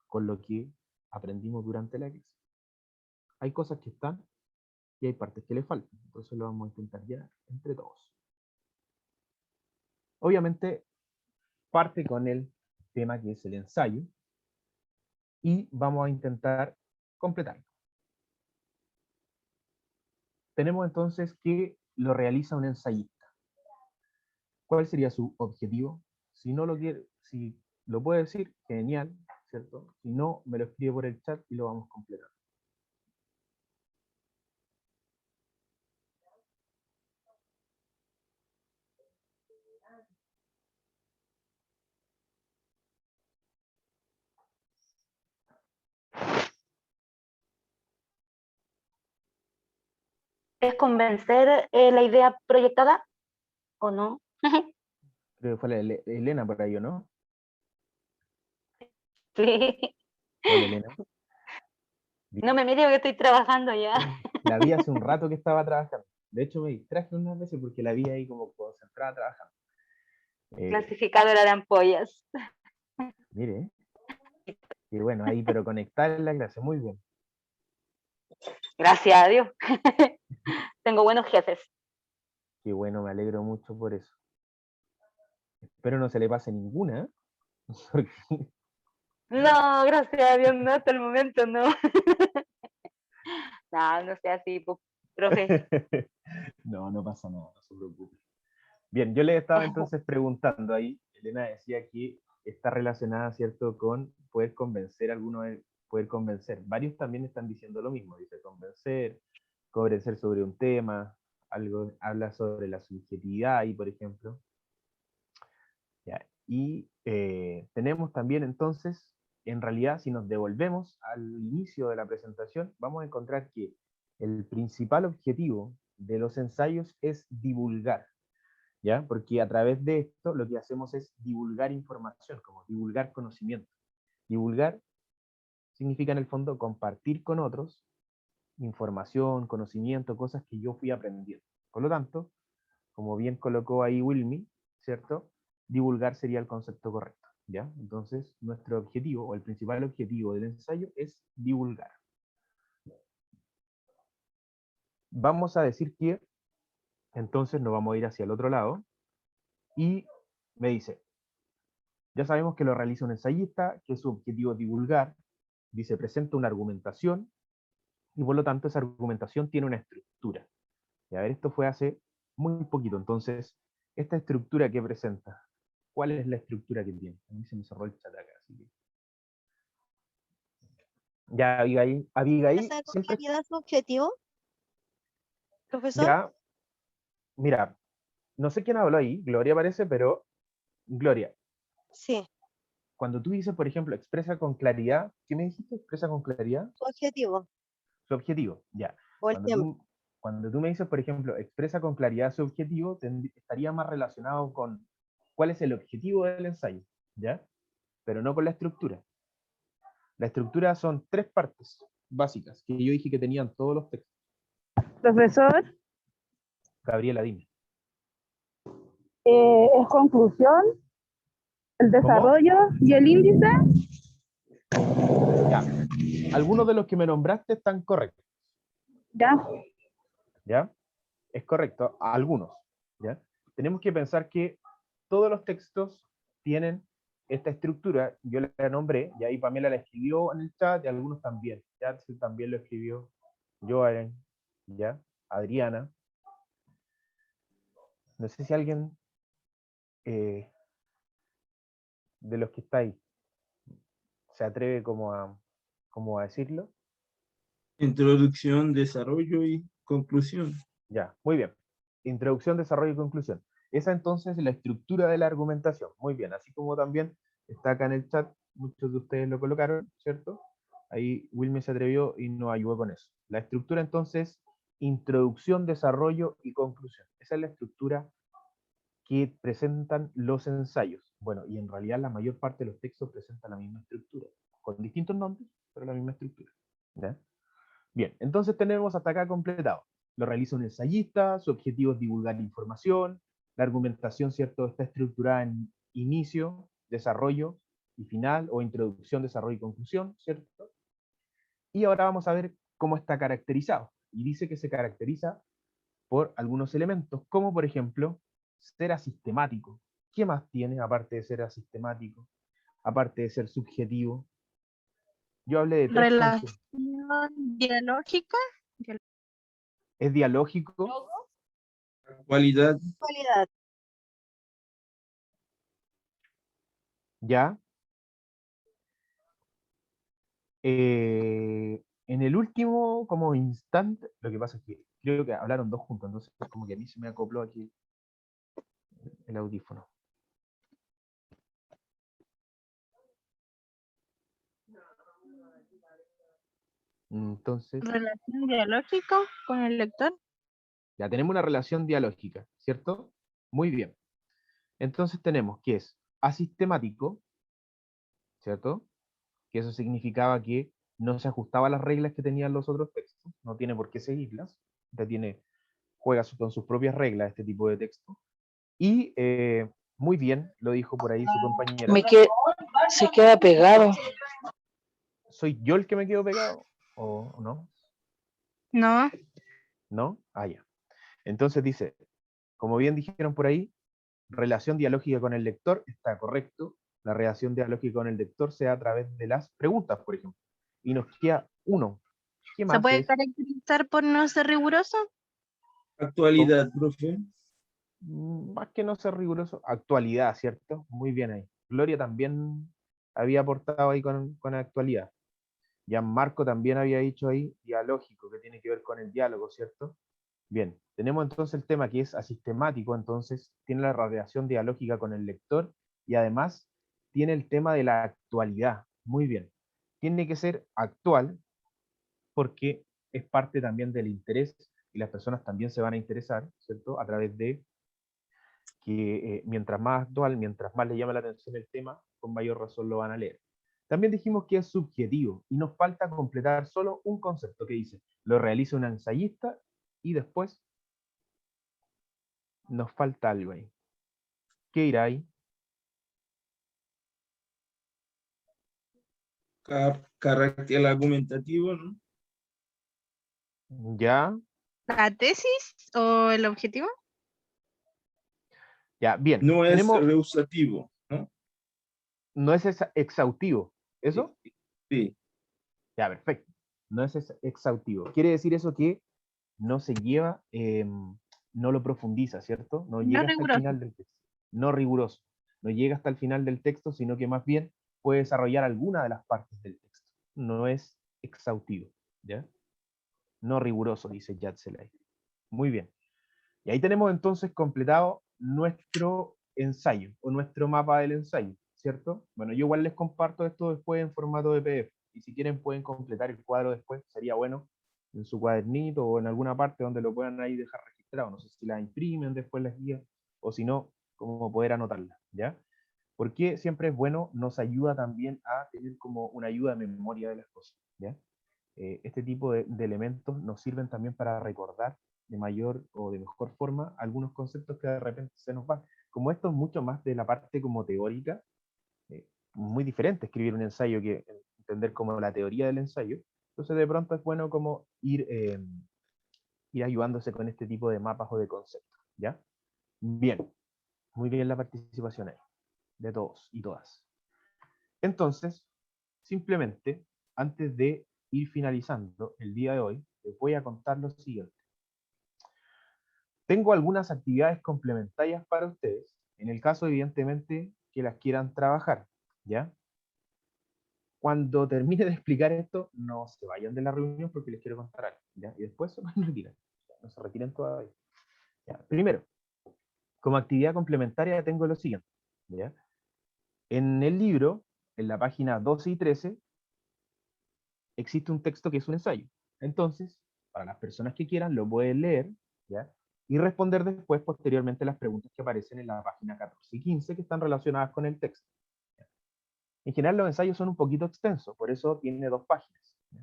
con lo que aprendimos durante la clase. Hay cosas que están y hay partes que le faltan, entonces lo vamos a intentar llenar entre todos. Obviamente, parte con el tema que es el ensayo y vamos a intentar completarlo. Tenemos entonces que lo realiza un ensayista. ¿Cuál sería su objetivo? Si no lo quiere, si lo puede decir, genial, ¿cierto? Si no, me lo escribe por el chat y lo vamos completando. ¿Es convencer la idea proyectada o no? Creo que fue Elena por ahí, ¿o no? Sí. Hola, Elena. No me mire que estoy trabajando ya. La vi hace un rato que estaba trabajando. De hecho, me distraje unas veces porque la vi ahí como concentrada trabajando. Clasificadora de ampollas. Mire, y bueno, ahí, pero conectar en la clase, muy bien. Gracias a Dios. Tengo buenos jefes. Qué bueno, me alegro mucho por eso. Espero no se le pase ninguna, porque No, gracias a Dios, no, hasta el momento no. No, no sea así, profe. no, no pasa nada, no se preocupe. Bien, yo le estaba entonces preguntando ahí, Elena decía que está relacionada, ¿cierto?, con poder convencer a alguno, poder convencer. Varios también están diciendo lo mismo, dice convencer sobre un tema, algo habla sobre la subjetividad ahí, por ejemplo. Ya. Y tenemos también entonces, en realidad, si nos devolvemos al inicio de la presentación, vamos a encontrar que el principal objetivo de los ensayos es divulgar, ¿ya? Porque a través de esto lo que hacemos es divulgar información, como divulgar conocimiento. Divulgar significa en el fondo compartir con otros información, conocimiento, cosas que yo fui aprendiendo. Por lo tanto, como bien colocó ahí Wilmy, ¿cierto? Divulgar sería el concepto correcto, ¿ya? Entonces, nuestro objetivo, o el principal objetivo del ensayo, es divulgar. Vamos a decir que Entonces nos vamos a ir hacia el otro lado y me dice, ya sabemos que lo realiza un ensayista, que su objetivo es divulgar, dice, presenta una argumentación y por lo tanto esa argumentación tiene una estructura. Y a ver, esto fue hace muy poquito, entonces, esta estructura que presenta, ¿cuál es la estructura que tiene? A mí se me cerró el chat acá, así que... Ya, Abigail, ¿Esa con siempre... claridad su objetivo, profesor? Ya, mira, no sé quién habló ahí, Gloria parece, pero Gloria, Sí, cuando tú dices, por ejemplo, expresa con claridad, ¿qué me dijiste? Expresa con claridad su objetivo su objetivo, ya. o el Cuando tema. tú me dices, por ejemplo, expresa con claridad su objetivo, estaría más relacionado con cuál es el objetivo del ensayo, ¿ya? Pero no con la estructura. La estructura son 3 partes básicas, que yo dije que tenían todos los textos. Profesor, Gabriela, dime. es conclusión, el desarrollo y el índice. Ya. Algunos de los que me nombraste están correctos, Ya, ¿ya? Es correcto, algunos, ¿ya? Tenemos que pensar que todos los textos tienen esta estructura, yo la nombré, y ahí Pamela la escribió en el chat, y algunos también, ya también lo escribió Joaren, ¿ya? Adriana. No sé si alguien de los que está ahí se atreve como a decirlo. Introducción, desarrollo y conclusión. Ya, muy bien. Introducción, desarrollo y conclusión. Esa entonces es la estructura de la argumentación. Muy bien, así como también está acá en el chat, muchos de ustedes lo colocaron, ¿cierto? Ahí Wilmer se atrevió y nos ayudó con eso. La estructura entonces, introducción, desarrollo y conclusión. Esa es la estructura que presentan los ensayos. Bueno, y en realidad la mayor parte de los textos presentan la misma estructura, con distintos nombres, pero la misma estructura. ¿Ya? Bien, entonces tenemos hasta acá completado. Lo realiza un ensayista, su objetivo es divulgar información, la argumentación, ¿cierto?, está estructurada en inicio, desarrollo y final, o introducción, desarrollo y conclusión, ¿cierto? Y ahora vamos a ver cómo está caracterizado. Y dice que se caracteriza por algunos elementos, como por ejemplo, ser asistemático. ¿Qué más tiene aparte de ser asistemático? Aparte de ser subjetivo. Yo hablé de 3 puntos. Relación dialógica. Es dialógico, Cualidad, Cualidad. ¿ya? En el último como instante, lo que pasa es que creo que hablaron 2 juntos, entonces como que a mí se me acopló aquí el audífono. Entonces, Relación dialógica con el lector. ya tenemos una relación dialógica, ¿cierto? Muy bien. Entonces tenemos que es asistemático, ¿cierto? Que eso significaba que no se ajustaba a las reglas que tenían los otros textos, no tiene por qué seguirlas, ya juega con sus propias reglas este tipo de texto. Y muy bien, lo dijo por ahí su compañera. Se queda pegado. ¿Soy yo el que me quedo pegado? ¿O no? No. ¿No? Ah, ya. Entonces dice, como bien dijeron por ahí, relación dialógica con el lector, está correcto. La relación dialógica con el lector se da a través de las preguntas, por ejemplo. Y nos queda uno. ¿Qué ¿Se más puede es? caracterizar por no ser riguroso? actualidad, profe. Más que no ser riguroso, actualidad, ¿cierto? Muy bien ahí. Gloria también había aportado ahí con actualidad. Gianmarco también había dicho ahí dialógico, que tiene que ver con el diálogo, ¿cierto? Bien, tenemos entonces el tema que es asistemático, entonces tiene la relación dialógica con el lector y además tiene el tema de la actualidad. Muy bien. Tiene que ser actual porque es parte también del interés y las personas también se van a interesar, ¿cierto? A través de que mientras más actual, mientras más le llama la atención el tema, con mayor razón lo van a leer. También dijimos que es subjetivo y nos falta completar solo un concepto que dice, lo realiza un ensayista y después nos falta algo ahí. ¿Qué irá ahí? Carácter argumentativo, ¿no? ¿Ya? ¿La tesis o el objetivo? Ya, bien. No es Tenemos, reusativo, ¿no? no es exhaustivo. ¿Eso? Sí, Ya, perfecto. No es exhaustivo. Quiere decir eso que no se lleva, no lo profundiza, ¿cierto? No No llega hasta el riguroso. final del texto. No riguroso. No llega hasta el final del texto, sino que más bien puede desarrollar alguna de las partes del texto. No es exhaustivo, ¿ya? No riguroso, dice Yatzelay. Muy bien. Y ahí tenemos entonces completado nuestro ensayo, o nuestro mapa del ensayo, ¿cierto? Bueno, yo igual les comparto esto después en formato de PDF, y si quieren pueden completar el cuadro después, sería bueno, en su cuadernito o en alguna parte donde lo puedan ahí dejar registrado, no sé si la imprimen después las guías, o si no, cómo poder anotarla, ¿ya? Porque siempre es bueno, nos ayuda también a tener como una ayuda de memoria de las cosas, ¿ya? Este tipo de elementos nos sirven también para recordar de mayor o de mejor forma algunos conceptos que de repente se nos van. Como esto es mucho más de la parte como teórica, muy diferente escribir un ensayo que entender como la teoría del ensayo, entonces de pronto es bueno como ir ayudándose con este tipo de mapas o de conceptos, ¿ya? Bien, muy bien la participación ahí, de todos y todas. Entonces, simplemente, antes de ir finalizando el día de hoy, les voy a contar lo siguiente. Tengo algunas actividades complementarias para ustedes, en el caso, evidentemente, que las quieran trabajar, ¿ya? Cuando termine de explicar esto, no se vayan de la reunión porque les quiero contar algo, ¿ya? Y después se van a retirar. No se retiren todavía. ¿Ya? Primero, como actividad complementaria tengo lo siguiente, ¿ya? En el libro, en la página 12 y 13, existe un texto que es un ensayo. Entonces, para las personas que quieran, lo pueden leer, ¿ya? Y responder después, posteriormente, las preguntas que aparecen en la página 14 y 15 que están relacionadas con el texto. ¿Ya? En general, los ensayos son un poquito extensos, por eso tiene 2 páginas. ¿Ya?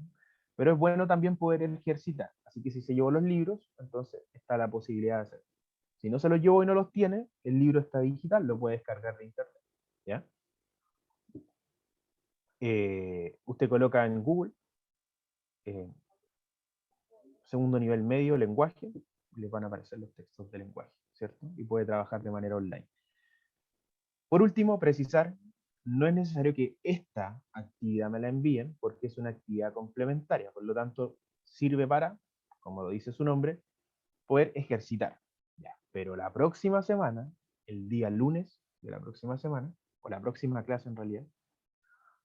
Pero es bueno también poder ejercitar. Así que si se llevó los libros, entonces está la posibilidad de hacerlo. Si no se los llevó y no los tiene, el libro está digital, lo puede descargar de internet. ¿Ya? Usted coloca en Google eh, segundo nivel medio, lenguaje, les van a aparecer los textos de lenguaje, ¿cierto? Y puede trabajar de manera online. Por último, precisar, no es necesario que esta actividad me la envíen porque es una actividad complementaria, por lo tanto, sirve para, como lo dice su nombre, poder ejercitar. Ya. Pero la próxima semana, el día lunes de la próxima semana, o la próxima clase en realidad,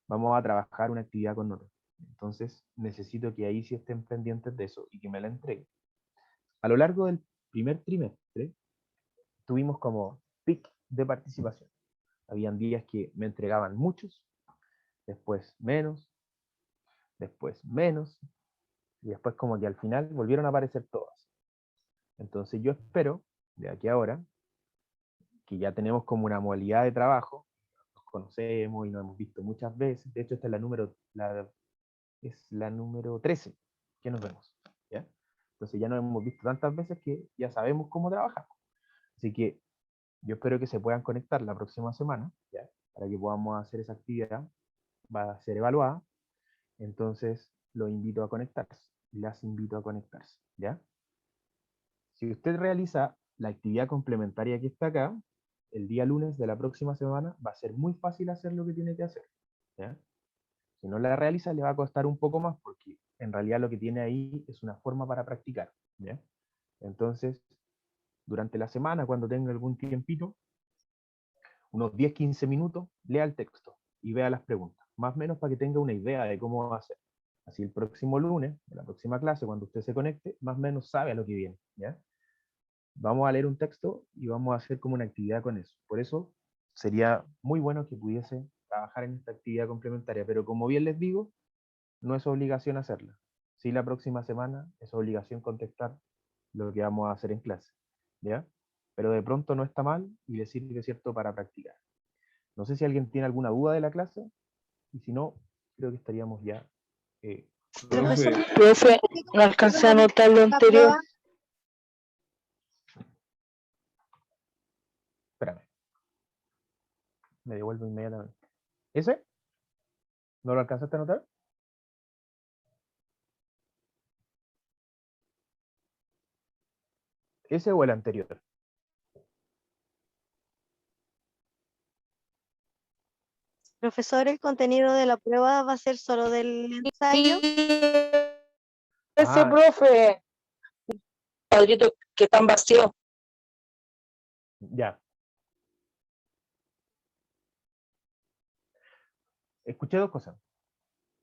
vamos a trabajar una actividad con notas. Entonces, necesito que ahí sí estén pendientes de eso y que me la entreguen. A lo largo del primer trimestre, tuvimos como pic de participación. Habían días que me entregaban muchos, después menos, y después como que al final volvieron a aparecer todas. Entonces yo espero, de aquí a ahora, que ya tenemos como una modalidad de trabajo, nos conocemos y nos hemos visto muchas veces, de hecho esta es la número 13 que nos vemos, ¿ya? Entonces ya nos hemos visto tantas veces que ya sabemos cómo trabajar. Así que yo espero que se puedan conectar la próxima semana, ¿ya? Para que podamos hacer esa actividad. Va a ser evaluada. Entonces, los invito a conectarse. Las invito a conectarse, ¿ya? Si usted realiza la actividad complementaria que está acá, el día lunes de la próxima semana va a ser muy fácil hacer lo que tiene que hacer, ¿ya? Si no la realiza, le va a costar un poco más porque en realidad lo que tiene ahí es una forma para practicar, ¿ya? Entonces, durante la semana, cuando tenga algún tiempito, unos 10-15 minutos, lea el texto y vea las preguntas, más o menos para que tenga una idea de cómo va a ser. Así el próximo lunes, en la próxima clase, cuando usted se conecte, más o menos sabe a lo que viene, ¿ya? Vamos a leer un texto y vamos a hacer como una actividad con eso. Por eso sería muy bueno que pudiese trabajar en esta actividad complementaria, pero como bien les digo, no es obligación hacerla. Sí, la próxima semana es obligación contestar lo que vamos a hacer en clase, ¿ya? Pero de pronto no está mal y le sirve, ¿cierto?, para practicar. No sé si alguien tiene alguna duda de la clase, y si no, creo que estaríamos ya. Profesor, profe, Profe, no alcancé a anotar lo la anterior. prueba, Espérame, me devuelvo inmediatamente. ¿Ese? ¿No lo alcanzaste a anotar? ¿Ese o el anterior? Profesor, ¿el contenido de la prueba va a ser solo del ensayo? Ese Ah, profe, cuadrito que tan vacío. ya. Escuché dos cosas.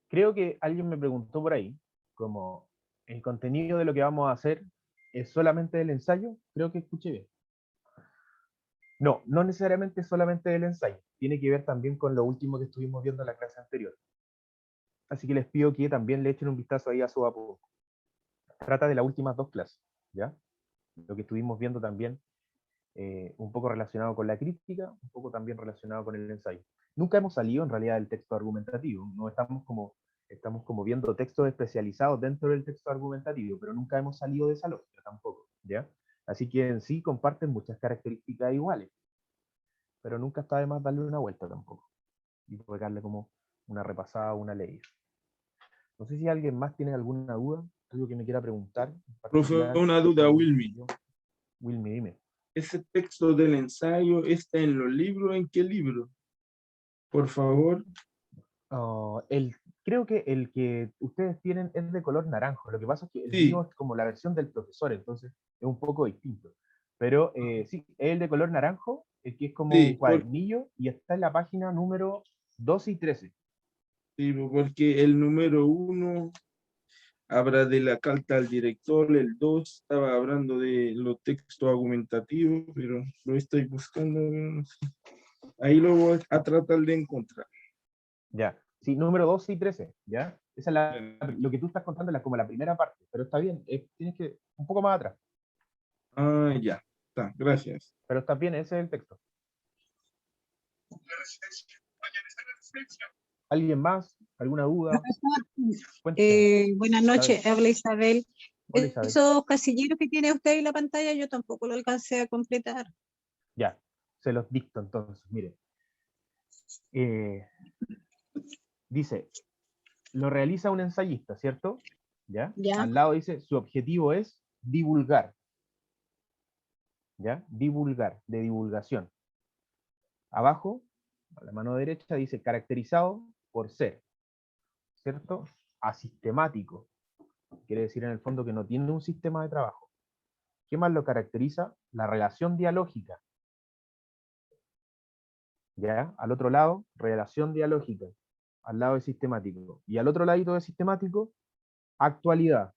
Creo que alguien me preguntó por ahí, como el contenido de lo que vamos a hacer es solamente del ensayo. Creo que escuché bien. No, no necesariamente solamente del ensayo. Tiene que ver también con lo último que estuvimos viendo en la clase anterior. Así que les pido que también le echen un vistazo ahí a su apunte. Trata de las últimas dos clases, ¿ya? Lo que estuvimos viendo también, un poco relacionado con la crítica, un poco también relacionado con el ensayo. Nunca hemos salido en realidad del texto argumentativo, no estamos como viendo textos especializados dentro del texto argumentativo, pero nunca hemos salido de esa lógica tampoco, ¿ya? Así que en sí comparten muchas características iguales, pero nunca está de más darle una vuelta tampoco, y darle como una repasada, una ley. No sé si alguien más tiene alguna duda, algo que me quiera preguntar. En Profe, particular. una duda, Wilmy. Wilmy, dime. ¿Ese texto del ensayo está en los libros? ¿En qué libro? Por favor. Creo que el que ustedes tienen es de color naranjo. Lo que pasa es que el Sí, mío es como la versión del profesor, entonces es un poco distinto. Pero sí, es el de color naranjo, el que es como un sí, cuadernillo y está en la página número 12 y 13. sí, porque el número 1 habla de la carta al director, el 2 estaba hablando de los textos argumentativos, pero lo estoy buscando. No sé. Ahí lo voy a tratar de encontrar. Ya, sí, número 12 y 13, ¿ya? Esa es lo que tú estás contando es como la primera parte, pero está bien, tienes que un poco más atrás, Ah, ya, está, gracias. pero está bien, ese es el texto. ¿Alguien más? ¿Alguna duda? Cuénteme. Buenas noches, habla Isabel. Hola, Isabel. Esos casilleros que tiene usted en la pantalla, yo tampoco lo alcancé a completar. Ya, se los dicto entonces, mire. Dice, lo realiza un ensayista, ¿cierto? ¿Ya? Ya. Al lado dice, su objetivo es divulgar. ¿Ya? Divulgar, de divulgación. Abajo, a la mano derecha, dice caracterizado por ser, ¿cierto? Asistemático. Quiere decir en el fondo que no tiene un sistema de trabajo. ¿Qué más lo caracteriza? La relación dialógica. ¿Ya? Al otro lado, relación dialógica. Al lado de sistemático. Y al otro ladito de sistemático, actualidad.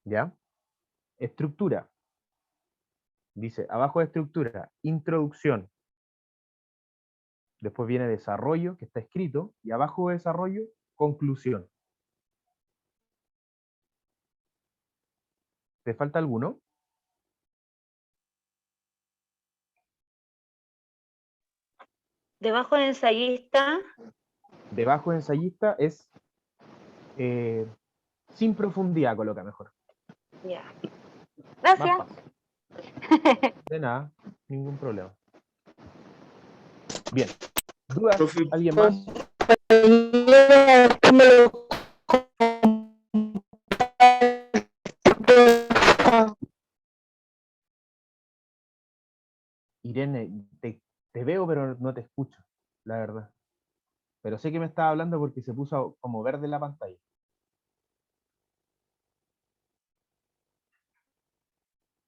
¿Ya? Estructura. Dice, abajo de estructura, introducción. Después viene desarrollo, que está escrito, y abajo de desarrollo, conclusión. ¿Te falta alguno? Debajo de ensayista, Debajo de ensayista es sin profundidad, coloca mejor. ya. Más Gracias. fácil. De nada, ningún problema. Bien. ¿Dudas? Profe, ¿Alguien más? Irene, te veo, pero no te escucho, la verdad. Pero sé que me estaba hablando porque se puso como verde la pantalla.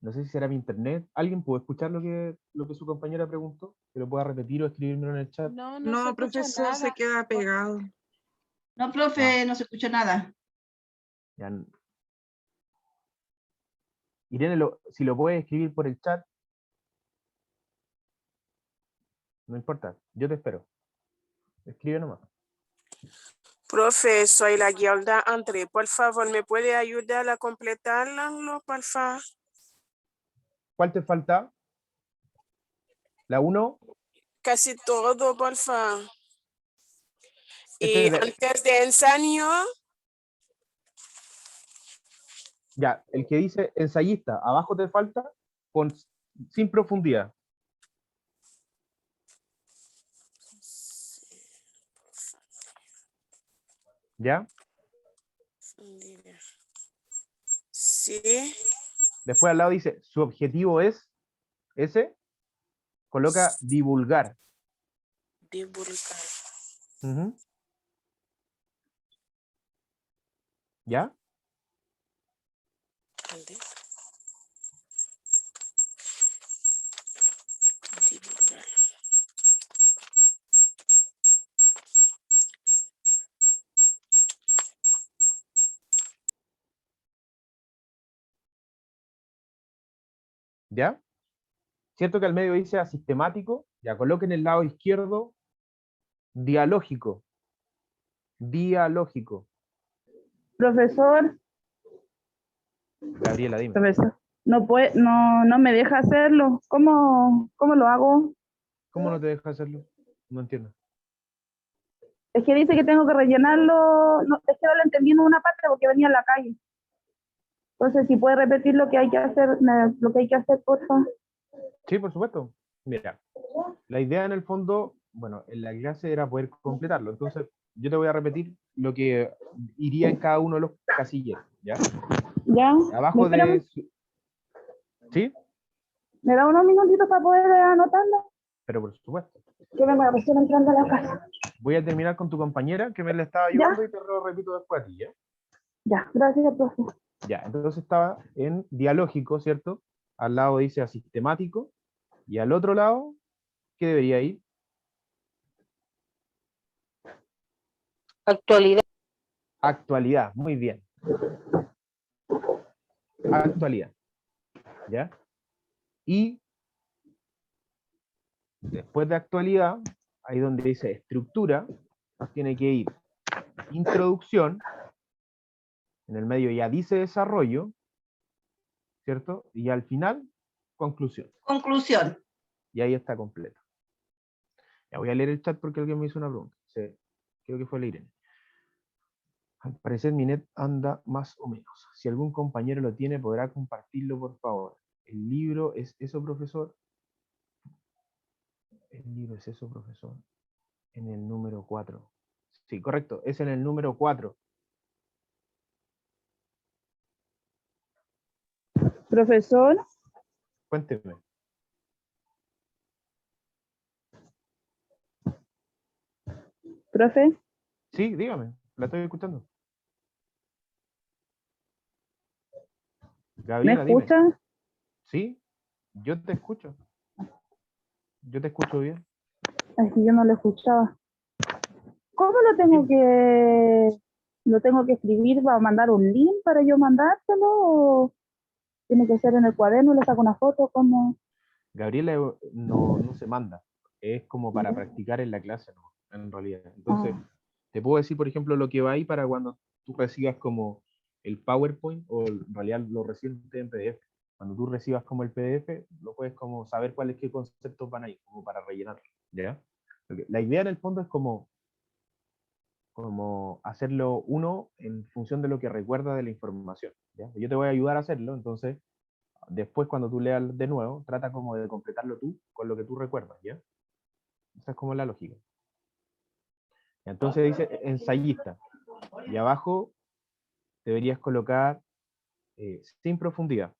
No sé si será mi internet. ¿Alguien pudo escuchar lo que su compañera preguntó? Que lo pueda repetir o escribirme en el chat. No, profesor, se queda pegado. No, profe, no se escuchó nada. Ya. Irene, si lo puedes escribir por el chat, no importa, yo te espero. Escribe nomás. Profe, soy la Guialda André. Por favor, ¿me puede ayudar a completarlo, por favor? ¿Cuál te falta? ¿La 1? Casi todo, por favor. Este Y es antes de ensayo, ya, el que dice ensayista, abajo te falta, con sin profundidad. ¿Ya? sí, Después al lado dice, su objetivo es ese, coloca divulgar. Divulgar. Ujú. ¿Ya? ¿Dónde? Divulgar. ¿Ya? ¿Cierto que al medio dice asistemático? Ya, coloquen el lado izquierdo dialógico. Dialógico. Profesor, Gabriela, dime. profesor, no me deja hacerlo. ¿Cómo lo hago? ¿Cómo no te deja hacerlo? No entiendo. Es que dice que tengo que rellenarlo. No, es que no lo entendí en una parte porque venía en la calle. Entonces, si puede repetir lo que hay que hacer, por favor. Sí, por supuesto. Mira, la idea en el fondo, bueno, en la clase era poder completarlo. Entonces, yo te voy a repetir lo que iría en cada uno de los casilleros, ¿ya? ¿Ya? Abajo de... ¿Sí? ¿Me da unos minutitos para poder anotarlo? Pero por supuesto. Que vengo recién entrando a la casa. Voy a terminar con tu compañera que me la estaba ¿Ya? ayudando y te lo repito después a ti, ¿ya? Ya, gracias, profe. Ya, entonces estaba en dialógico, ¿cierto? Al lado dice asistemático y al otro lado, ¿qué debería ir? Actualidad. Actualidad, muy bien. Actualidad, ¿ya? Y después de actualidad, ahí donde dice estructura, tiene que ir introducción, en el medio ya dice desarrollo, ¿cierto? Y al final, conclusión. Conclusión. Y ahí está completo. Ya voy a leer el chat porque alguien me hizo una pregunta. Sí, creo que fue la Irene. Al parecer mi net anda más o menos. Si algún compañero lo tiene, podrá compartirlo, por favor. ¿El libro es eso, profesor? El libro es eso, profesor. En el número 4. Sí, correcto. Es en el número 4. Profesor, Cuénteme. profe, Sí, dígame. La estoy escuchando. ¿me Gabriela, dime. escucha? Sí, yo te escucho. Yo te escucho bien. Es que yo no lo escuchaba. ¿Cómo lo tengo que escribir? ¿Va a mandar un link para yo mandárselo? ¿O tiene que ser en el cuaderno? ¿Le saco una foto? ¿Cómo? Gabriela no se manda. Es como para practicar en la clase, ¿no? En realidad. Entonces, te puedo decir, por ejemplo, lo que va ahí para cuando tú recibas como el PowerPoint, o en realidad lo recibes en PDF. Cuando tú recibas como el PDF, lo puedes como saber cuáles qué conceptos van ahí, como para rellenar, ¿ya? Porque la idea en el fondo es como hacerlo uno en función de lo que recuerda de la información, ¿ya? Yo te voy a ayudar a hacerlo, entonces, después cuando tú leas de nuevo, trata como de completarlo tú con lo que tú recuerdas, ¿ya? Esa es como la lógica. Entonces dice ensayista, y abajo deberías colocar sin profundidad,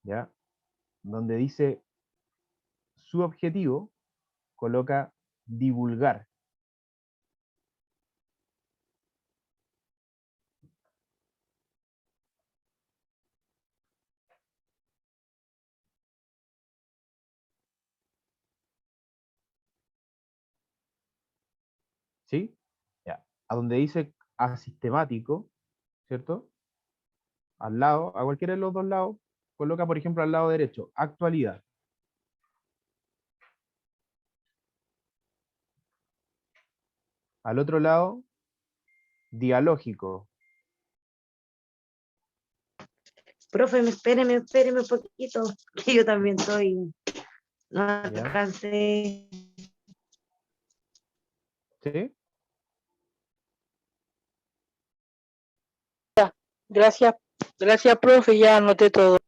¿ya? Donde dice su objetivo, coloca divulgar. ¿Sí? Ya. A donde dice asistemático, ¿cierto? Al lado, a cualquiera de los dos lados, coloca, por ejemplo, al lado derecho, actualidad. Al otro lado, dialógico. Profe, espéreme un poquito, que yo también estoy, no ¿Ya? alcancé. ¿Sí? Gracias, gracias, profe, ya anoté todo.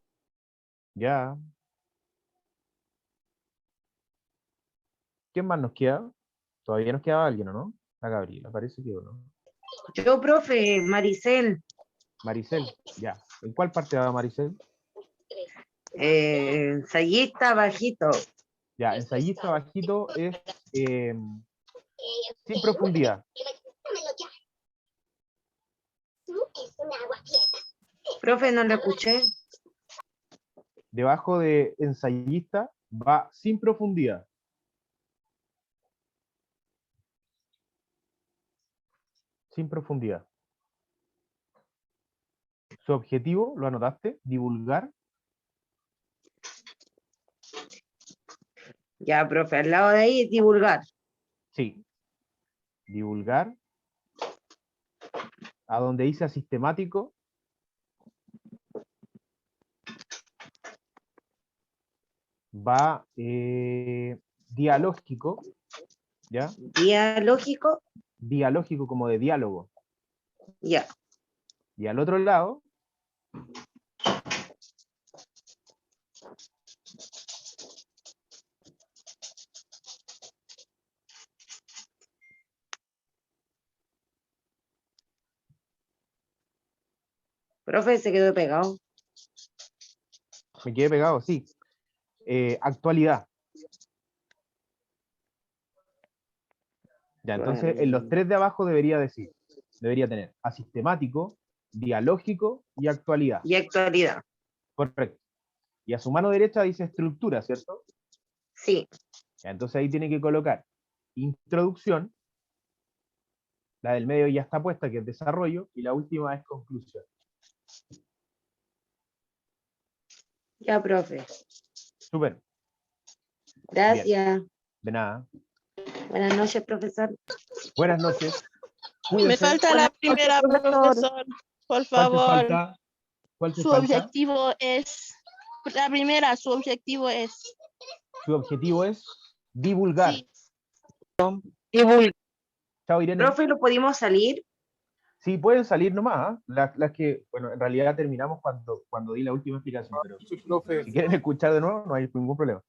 Ya. ¿Quién más nos queda? Todavía nos queda alguien, ¿o no? La Gabriela, parece que no. Yo, profe, Maricel, Maricel, ya. ¿En cuál parte va Maricel? Ensayista bajito. Ya, ensayista bajito es sin profundidad. Profe, no lo escuché. Debajo de ensayista va sin profundidad. Sin profundidad. Su objetivo, ¿lo anotaste? Divulgar. Ya, profe, al lado de ahí, divulgar. Sí. Divulgar. A donde dice sistemático. Va dialógico. ¿Ya? Dialógico. Dialógico como de diálogo. Ya. Y al otro lado. Profe, se quedó pegado. Me quedé pegado, sí. Actualidad. Ya, entonces en los tres de abajo debería tener asistemático, dialógico y actualidad. Y actualidad. Correcto. Y a su mano derecha dice estructura, ¿cierto? Sí. Ya, entonces ahí tiene que colocar introducción, la del medio ya está puesta, que es desarrollo, y la última es conclusión. Ya, profe. Súper. Gracias. Bien. De nada. Buenas noches, profesor. Buenas noches. Me Cuídense. falta la primera, profesor. Por ¿Cuál te favor. falta? ¿Cuál te Su falta? objetivo es, la primera, su objetivo es. Su objetivo es divulgar. Sí. Chao, Irene. Profe, ¿lo pudimos salir? Sí, pueden salir nomás. Las que, bueno, en realidad terminamos cuando di la última explicación, pero si quieren escuchar de nuevo, no hay ningún problema.